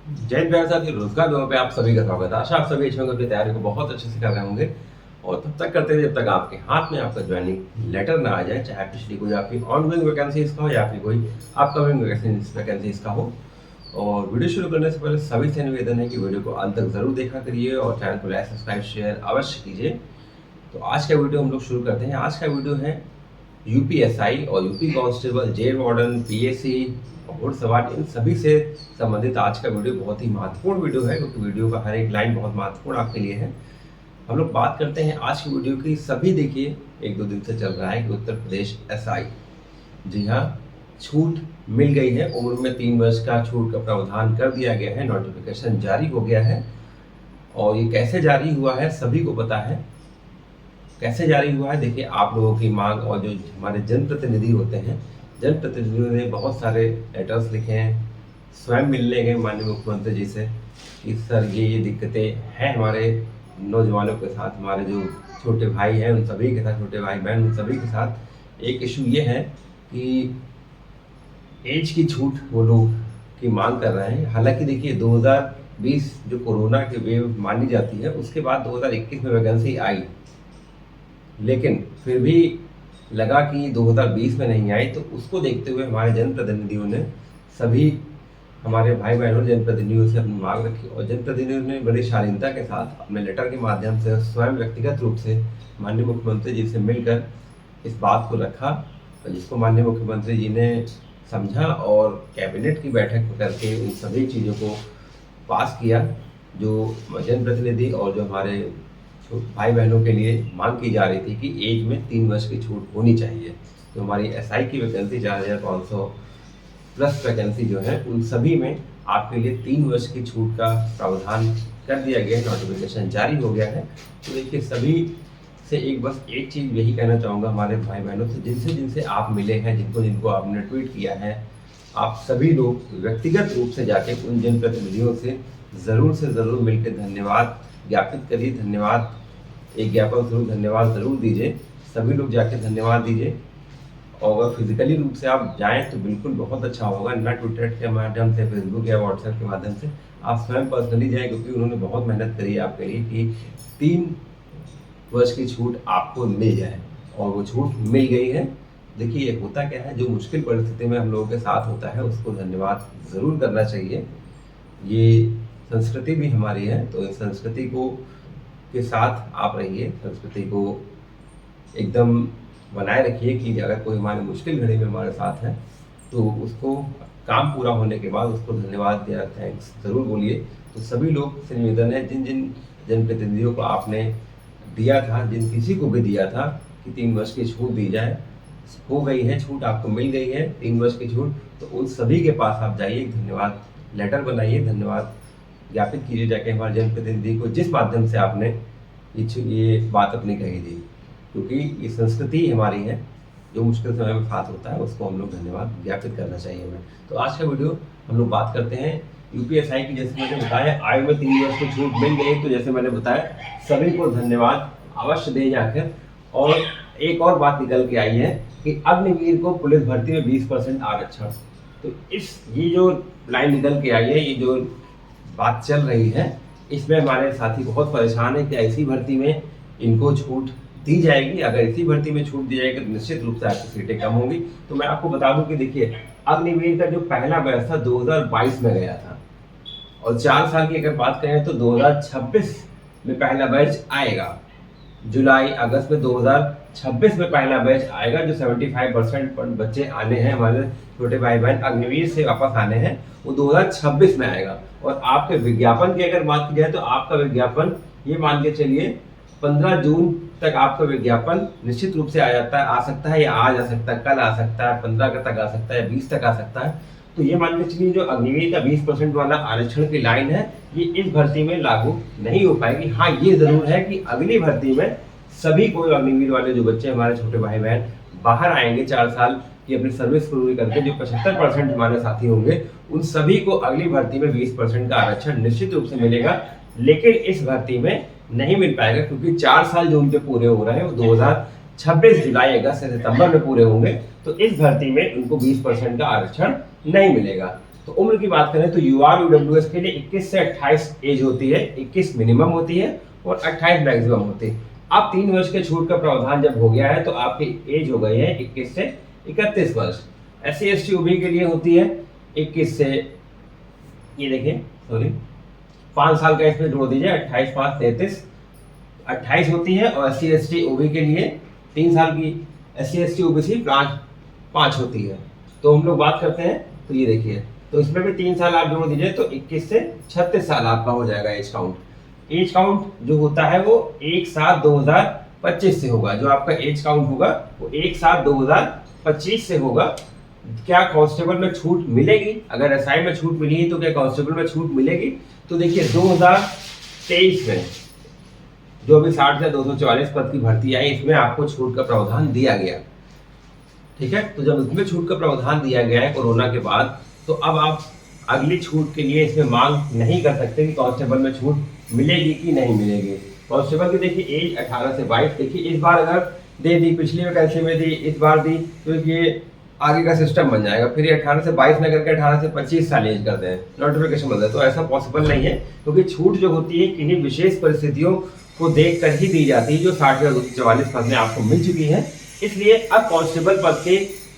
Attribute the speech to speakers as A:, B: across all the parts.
A: जय हिंद प्यारे साथी, रोजगार मेलों पे आप सभी का स्वागत है। आशा आप सभी अच्छे होंगे, अपनी तैयारी को बहुत अच्छे से कर रहे होंगे और तब तक करते हैं जब तक आपके हाथ में आपका ज्वाइनिंग लेटर ना आ जाए, चाहे पिछली कोई आपकी ऑनगोइंग वैकेंसीज का हो या फिर कोई अपकमिंग वैकेंसीज का हो। और वीडियो शुरू करने से पहले सभी से निवेदन है कि वीडियो को अंत तक जरूर देखा करिए और चैनल को लाइक सब्सक्राइब शेयर अवश्य कीजिए। तो आज का वीडियो हम लोग शुरू करते हैं। आज का वीडियो है यूपीएसआई और UP constable, jail warden, PSC, घुड़सवार, इन सभी से संबंधित आज का वीडियो बहुत ही महत्वपूर्ण वीडियो है, क्योंकि वीडियो का हर एक लाइन बहुत महत्वपूर्ण आपके लिए है। हम लोग बात करते हैं आज की वीडियो की। सभी देखिए, एक दो दिन से चल रहा है कि उत्तर प्रदेश एसआई, जी हाँ, छूट मिल गई है। उम्र में 3 वर्ष का छूट का प्रावधान कर दिया गया है, नोटिफिकेशन जारी हो गया है। और ये कैसे जारी हुआ है सभी को पता है। कैसे जारी हुआ है, देखिए, आप लोगों की मांग और जो हमारे जनप्रतिनिधि होते हैं, जनप्रतिनिधियों ने बहुत सारे लेटर्स लिखे हैं, स्वयं मिलने गए माननीय मुख्यमंत्री जी से कि सर ये दिक्कतें हैं हमारे नौजवानों के साथ, हमारे जो छोटे भाई हैं उन सभी के साथ, छोटे भाई बहन उन सभी के साथ। एक इशू ये है कि एज की छूट वो लोग की मांग कर रहे हैं। हालांकि देखिए, 2020 जो कोरोना की वेव मानी जाती है, उसके बाद 2021 में वैकेंसी आई, लेकिन फिर भी लगा कि 2020 में नहीं आई। तो उसको देखते हुए हमारे जनप्रतिनिधियों ने, सभी हमारे भाई बहनों जनप्रतिनिधियों से अपनी मांग रखी और जनप्रतिनिधियों ने बड़ी शालीनता के साथ अपने लेटर के माध्यम से स्वयं व्यक्तिगत रूप से माननीय मुख्यमंत्री जी से मिलकर इस बात को रखा, जिसको माननीय मुख्यमंत्री जी ने समझा और कैबिनेट की बैठक करके उन सभी चीज़ों को पास किया जो जनप्रतिनिधि और जो हमारे भाई बहनों के लिए मांग की जा रही थी कि एज में 3 वर्ष की छूट होनी चाहिए। तो हमारी एसआई की वैकेंसी 4500 प्लस वैकेंसी जो है, उन सभी में आपके लिए 3 वर्ष की छूट का प्रावधान कर दिया गया है, नोटिफिकेशन जारी हो गया है। तो देखिए, सभी से बस एक चीज़ यही कहना चाहूँगा हमारे भाई बहनों से, जिनसे जिनसे आप मिले हैं, जिनको जिनको आपने ट्वीट किया है, आप सभी लोग व्यक्तिगत रूप से जाके उन जनप्रतिनिधियों से ज़रूर मिलकर धन्यवाद ज्ञापित करिए। धन्यवाद, एक ज्ञापन जरूर, धन्यवाद ज़रूर दीजिए। सभी लोग जाके धन्यवाद दीजिए। और अगर फिजिकली रूप से आप जाएं तो बिल्कुल बहुत अच्छा होगा, ना ट्विटर के माध्यम से, फेसबुक या व्हाट्सएप के माध्यम से। आप स्वयं पर्सनली जाएं, क्योंकि उन्होंने बहुत मेहनत करी है आपके लिए कि 3 वर्ष की छूट आपको मिल जाए, और वो छूट मिल गई है। देखिए, ये होता क्या है, जो मुश्किल परिस्थिति में हम लोगों के साथ होता है उसको धन्यवाद ज़रूर करना चाहिए। ये संस्कृति भी हमारी है, तो इस संस्कृति को के साथ आप रहिए, संस्कृति को एकदम बनाए रखिए कि अगर कोई हमारे मुश्किल घड़ी में हमारे साथ है तो उसको काम पूरा होने के बाद उसको धन्यवाद या थैंक्स ज़रूर बोलिए। तो सभी लोग से निवेदन है, जिन जिन जनप्रतिनिधियों को आपने दिया था, जिन किसी को भी दिया था कि 3 वर्ष की छूट दी जाए, हो गई है छूट, आपको मिल गई है 3 वर्ष की छूट, तो उन सभी के पास आप जाइए, धन्यवाद लेटर बनाइए, धन्यवाद ज्ञापित कीजिए जाके हमारे जनप्रतिनिधि को, जिस माध्यम से आपने ये बात अपनी कही थी। क्योंकि ये संस्कृति हमारी है, जो मुश्किल समय में साथ होता है उसको हम लोग धन्यवाद ज्ञापित करना चाहिए हमें। तो आज का वीडियो हम लोग बात करते हैं यूपीएसआई की। जैसे मैंने बताया, आयु में 3 वर्ष की छूट मिल गई, तो जैसे मैंने बताया सभी को धन्यवाद अवश्य दें जाकर। और एक और बात निकल के आई है कि अग्निवीर को पुलिस भर्ती में 20% आरक्षण। तो ये जो लाइन निकल के आई है, ये जो बात चल रही है, इसमें हमारे साथी बहुत परेशान है कि ऐसी भर्ती में इनको छूट दी जाएगी। अगर इसी भर्ती में छूट दी जाएगी तो निश्चित रूप से आपकी सीटें कम होंगी। तो मैं आपको बता दूं कि देखिए, अग्निवीर का जो पहला बैच था 2022 में गया था, और 4 साल की अगर बात करें तो 2026 में पहला बैच आएगा। जुलाई अगस्त में 2026 में पहला बैच आएगा। जो 75% बच्चे आने हैं, हमारे छोटे भाई बहन अग्निवीर से वापस आने हैं, वो 2026 में आएगा। और आपके विज्ञापन की अगर बात की जाए तो आपका विज्ञापन, ये मान के चलिए 15 जून तक आपका विज्ञापन निश्चित रूप से आ सकता है, या आज आ सकता है, कल आ सकता है, 15 तक आ सकता है, 20 तक आ सकता है। तो ये मान के चलिए, जो अग्निवीर का 20% वाला आरक्षण की लाइन है, ये इस भर्ती में लागू नहीं हो पाएगी। हाँ, ये जरूर है कि अगली भर्ती में सभी कोई अग्निवीर वाले जो बच्चे हमारे छोटे भाई बहन बाहर आएंगे 4 साल की अपनी सर्विस पूरी करके, जो 75% हमारे साथी होंगे, उन सभी को अगली भर्ती में 20% का आरक्षण निश्चित रूप से मिलेगा। लेकिन इस भर्ती में नहीं मिल पाएगा, क्योंकि 4 साल जो उनके पूरे हो रहे हैं वो 2026 जुलाई अगस्त से सितंबर में पूरे होंगे। तो इस भर्ती में उनको 20% का आरक्षण नहीं मिलेगा। तो उम्र की बात करें तो यूआर यूडब्ल्यूएस के लिए 21 से 28 एज होती है, 21 मिनिमम होती है और 28 मैक्सिमम होती है। अब 3 वर्ष के छूट का प्रावधान जब हो गया है तो आपकी एज हो गई है 21 से 31 वर्ष। SC ST OBC के लिए होती है 21 से, ये देखिए सॉरी 5 साल का इसमें जोड़ दीजिए, 28 5 33 28 होती है। और SC ST OBC के लिए 3 साल की SC ST OBC 5 होती है। तो हम लोग बात करते हैं तो ये देखिए, तो इसमें भी 3 साल आप जोड़ दीजिए तो 21 से 36 साल आपका हो जाएगा एज काउंट। एज काउंट जो होता है वो 1/7/2025 से होगा। जो आपका एज काउंट होगा वो 1/7/2025 से होगा। क्या कांस्टेबल में छूट मिलेगी? अगर SI में छूट मिली तो क्या कांस्टेबल में छूट मिलेगी? तो देखिए 2023 में जो अभी 60,244 पद की भर्ती आई, इसमें आपको छूट का प्रावधान दिया गया, ठीक है। तो जब इसमें छूट का प्रावधान दिया गया है कोरोना के बाद, तो अब आप अगली छूट के लिए इसमें मांग नहीं कर सकते कि कांस्टेबल में छूट मिलेगी कि नहीं मिलेगी। कांस्टेबल की देखिए एज 18 से 22, देखिए इस बार अगर दे दी, पिछली वैकेंसी में दी, इस बार दी, तो ये आगे का सिस्टम बन जाएगा। फिर ये 18 से 22 न करके 18 से 25 साल एज कर दें, नोटिफिकेशन बदले, तो ऐसा पॉसिबल नहीं है, क्योंकि छूट जो होती है किन्हीं विशेष परिस्थितियों को देख कर ही दी जाती है, जो 60,244 पद में आपको मिल चुकी है। इसलिए अब कांस्टेबल पद के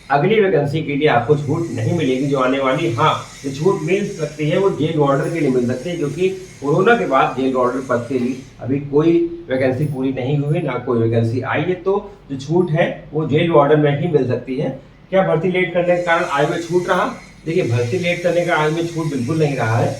A: अगली वैकेंसी के लिए आपको छूट नहीं मिलेगी जो आने वाली। हाँ, जो छूट मिल सकती है वो जेल वार्डर के लिए मिल सकती है, क्योंकि कोरोना के बाद जेल वार्डर पद के लिए अभी कोई वैकेंसी पूरी नहीं हुई, ना कोई वैकेंसी आई है। तो जो छूट है वो जेल वार्डर में ही मिल सकती है। क्या भर्ती लेट करने के कारण आयु में छूट रहा? देखिए, भर्ती लेट करने का आयु में छूट बिल्कुल नहीं रहा है।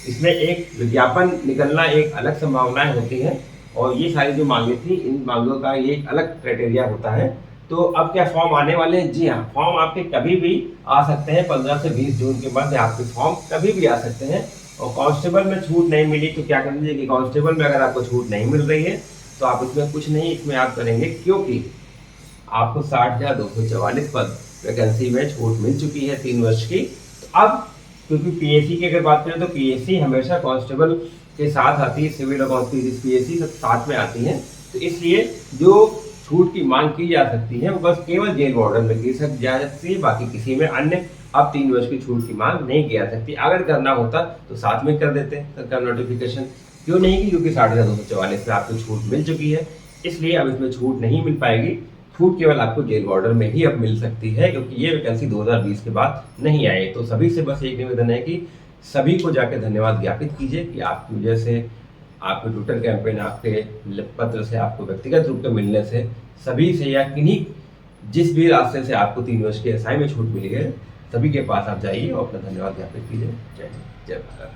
A: इसमें एक विज्ञापन निकलना एक अलग संभावनाएं होती है, और ये सारी जो मांगे थी, इन मांगों का ये एक अलग क्राइटेरिया होता है। तो अब क्या फॉर्म आने वाले हैं? जी हाँ, फॉर्म आपके कभी भी आ सकते हैं। 15 से 20 जून के मध्य आपके फॉर्म कभी भी आ सकते हैं। और कांस्टेबल में छूट नहीं मिली तो क्या कर दीजिए कि कांस्टेबल में अगर आपको छूट नहीं मिल रही है तो आप इसमें कुछ नहीं, इसमें आप करेंगे, क्योंकि आपको 60,244 पद वैकेंसी में छूट मिल चुकी है 3 वर्ष की। तो अब क्योंकि PSC की अगर बात करें तो PSC हमेशा कांस्टेबल के साथ आती है, सिविल और कांस्टेबल PSC सब साथ में आती है। तो इसलिए जो छूट की मांग की जा सकती है वो बस केवल जेल वार्डर में की जा सकती है, बाकी किसी में अन्य अब 3 वर्ष की छूट की मांग नहीं की जा सकती। अगर करना होता तो साथ में कर देते सरकार नोटिफिकेशन, क्यों नहीं की? क्योंकि 60,244 में आपको छूट मिल चुकी है, इसलिए अब इसमें छूट नहीं मिल पाएगी। छूट केवल आपको जेल वार्डर में ही अब मिल सकती है, क्योंकि ये वैकेंसी 2020 के बाद नहीं आई। तो सभी से बस एक निवेदन है कि सभी को जाकर धन्यवाद ज्ञापित कीजिए कि आपकी वजह से, आपके ट्विटर कैंपेन, आपके पत्र से, आपको व्यक्तिगत रूप से मिलने से, सभी से या किन्हीं जिस भी रास्ते से आपको 3 वर्ष के SI में छूट मिली है, सभी के पास आप जाइए और अपना धन्यवाद ज्ञापित कीजिए। जय हिंद, जय भारत।